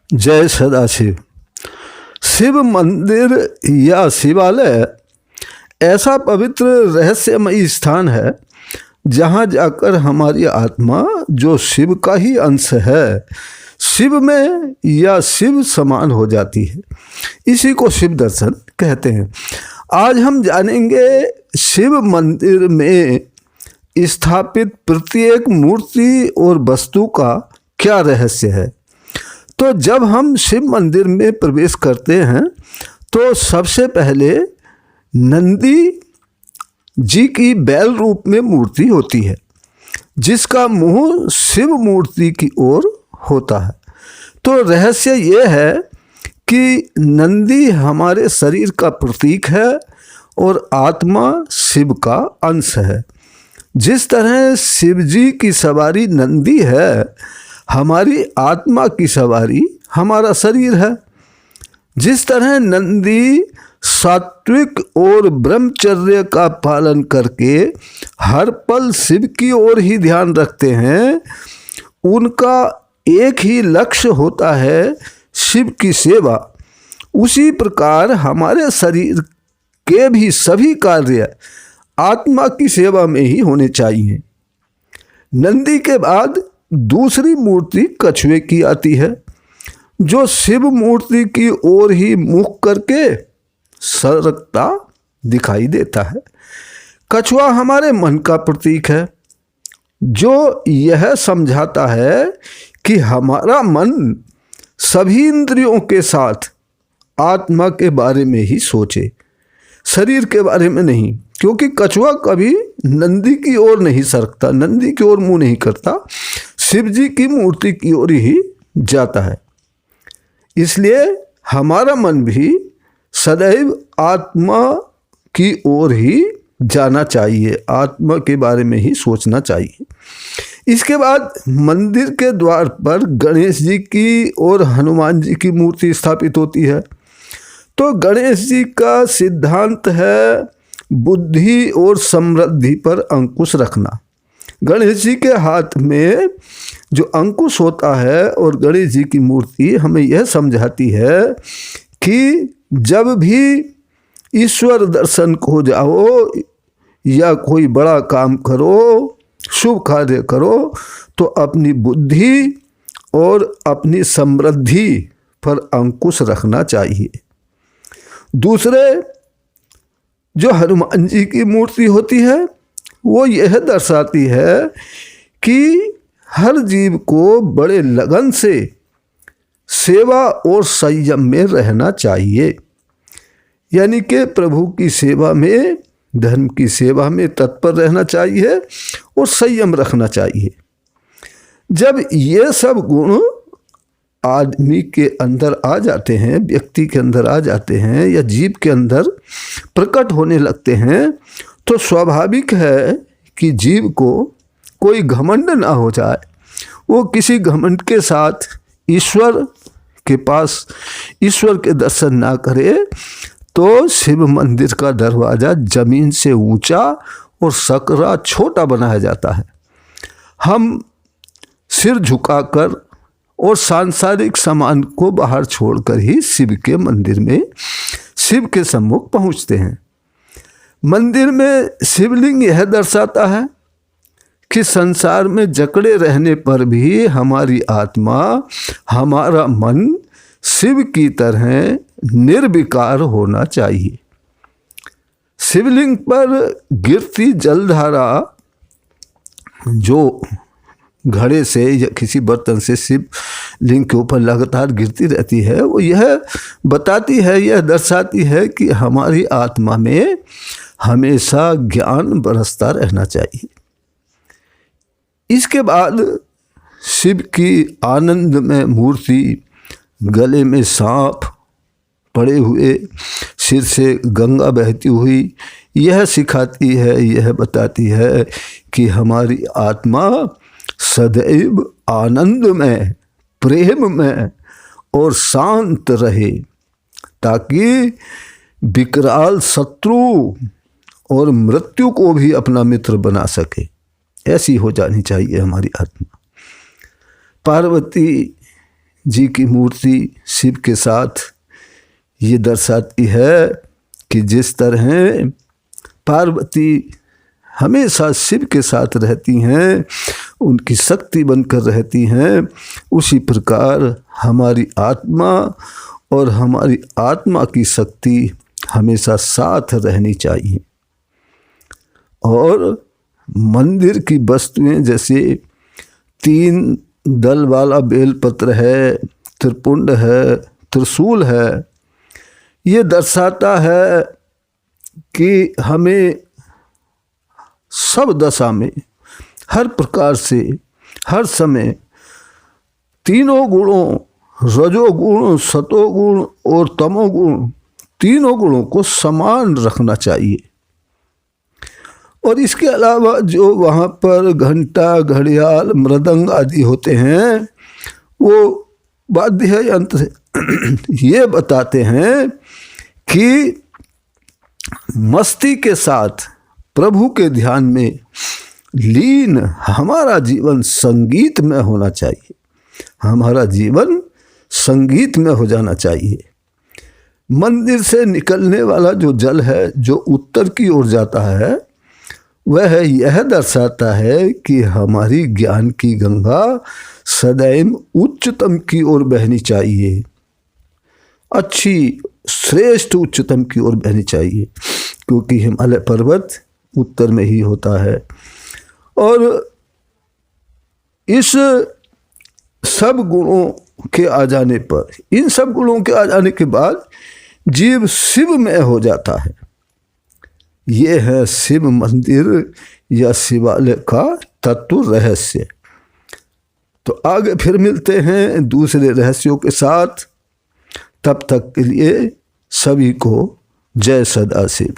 जय सदाशिव। शिव मंदिर या शिवालय ऐसा पवित्र रहस्यमयी स्थान है जहाँ जाकर हमारी आत्मा, जो शिव का ही अंश है, शिव में या शिव समान हो जाती है। इसी को शिव दर्शन कहते हैं। आज हम जानेंगे शिव मंदिर में स्थापित प्रत्येक मूर्ति और वस्तु का क्या रहस्य है। तो जब हम शिव मंदिर में प्रवेश करते हैं तो सबसे पहले नंदी जी की बैल रूप में मूर्ति होती है, जिसका मुंह शिव मूर्ति की ओर होता है। तो रहस्य ये है कि नंदी हमारे शरीर का प्रतीक है और आत्मा शिव का अंश है। जिस तरह शिव जी की सवारी नंदी है, हमारी आत्मा की सवारी हमारा शरीर है। जिस तरह नंदी सात्विक और ब्रह्मचर्य का पालन करके हर पल शिव की ओर ही ध्यान रखते हैं, उनका एक ही लक्ष्य होता है शिव की सेवा। उसी प्रकार हमारे शरीर के भी सभी कार्य आत्मा की सेवा में ही होने चाहिए। नंदी के बाद दूसरी मूर्ति कछुए की आती है, जो शिव मूर्ति की ओर ही मुख करके सरकता दिखाई देता है। कछुआ हमारे मन का प्रतीक है, जो यह समझाता है कि हमारा मन सभी इंद्रियों के साथ आत्मा के बारे में ही सोचे, शरीर के बारे में नहीं। क्योंकि कछुआ कभी नंदी की ओर नहीं सरकता, नंदी की ओर मुंह नहीं करता, शिव जी की मूर्ति की ओर ही जाता है। इसलिए हमारा मन भी सदैव आत्मा की ओर ही जाना चाहिए, आत्मा के बारे में ही सोचना चाहिए। इसके बाद मंदिर के द्वार पर गणेश जी की और हनुमान जी की मूर्ति स्थापित होती है। तो गणेश जी का सिद्धांत है बुद्धि और समृद्धि पर अंकुश रखना। गणेश जी के हाथ में जो अंकुश होता है और गणेश जी की मूर्ति हमें यह समझाती है कि जब भी ईश्वर दर्शन को जाओ या कोई बड़ा काम करो, शुभ कार्य करो, तो अपनी बुद्धि और अपनी समृद्धि पर अंकुश रखना चाहिए। दूसरे जो हनुमान जी की मूर्ति होती है, वो यह दर्शाती है कि हर जीव को बड़े लगन से सेवा और संयम में रहना चाहिए। यानी कि प्रभु की सेवा में, धर्म की सेवा में तत्पर रहना चाहिए और संयम रखना चाहिए। जब ये सब गुण आदमी के अंदर आ जाते हैं, व्यक्ति के अंदर आ जाते हैं या जीव के अंदर प्रकट होने लगते हैं, तो स्वाभाविक है कि जीव को कोई घमंड ना हो जाए। वो किसी घमंड के साथ ईश्वर के पास ईश्वर के दर्शन ना करे, तो शिव मंदिर का दरवाज़ा जमीन से ऊंचा और सकरा छोटा बनाया जाता है। हम सिर झुकाकर और सांसारिक सामान को बाहर छोड़कर ही शिव के मंदिर में, शिव के सम्मुख पहुंचते हैं। मंदिर में शिवलिंग यह दर्शाता है कि संसार में जकड़े रहने पर भी हमारी आत्मा, हमारा मन शिव की तरह निर्विकार होना चाहिए। शिवलिंग पर गिरती जलधारा जो घड़े से या किसी बर्तन से शिवलिंग के ऊपर लगातार गिरती रहती है, वो यह बताती है, यह दर्शाती है कि हमारी आत्मा में हमेशा ज्ञान बरसता रहना चाहिए। इसके बाद शिव की आनंद में मूर्ति, गले में सांप पड़े हुए, सिर से गंगा बहती हुई, यह सिखाती है, यह बताती है कि हमारी आत्मा सदैव आनंद में, प्रेम में और शांत रहे, ताकि विकराल शत्रु और मृत्यु को भी अपना मित्र बना सके। ऐसी हो जानी चाहिए हमारी आत्मा। पार्वती जी की मूर्ति शिव के साथ ये दर्शाती है कि जिस तरह पार्वती हमेशा शिव के साथ रहती हैं, उनकी शक्ति बनकर रहती हैं, उसी प्रकार हमारी आत्मा और हमारी आत्मा की शक्ति हमेशा साथ रहनी चाहिए। और मंदिर की वस्तुएं जैसे 3 दल वाला बेलपत्र है, त्रिपुंड है, त्रिशूल है, ये दर्शाता है कि हमें सब दशा में, हर प्रकार से, हर समय तीनों गुणों, रजोगुण, सतोगुण और तमोगुण, तीनों गुणों को समान रखना चाहिए। और इसके अलावा जो वहाँ पर घंटा, घड़ियाल, मृदंग आदि होते हैं, वो वाद्य यंत्र ये बताते हैं कि मस्ती के साथ प्रभु के ध्यान में लीन हमारा जीवन संगीत में होना चाहिए, हमारा जीवन संगीत में हो जाना चाहिए। मंदिर से निकलने वाला जो जल है जो उत्तर की ओर जाता है, वह यह दर्शाता है कि हमारी ज्ञान की गंगा सदैव उच्चतम की ओर बहनी चाहिए, अच्छी श्रेष्ठ उच्चतम की ओर बहनी चाहिए, क्योंकि हिमालय पर्वत उत्तर में ही होता है। और इस सब गुणों के आ जाने पर, इन सब गुणों के आ जाने के बाद जीव शिव में हो जाता है। ये है शिव मंदिर या शिवालय का तत्व रहस्य। तो आगे फिर मिलते हैं दूसरे रहस्यों के साथ। तब तक के लिए सभी को जय सदाशिव।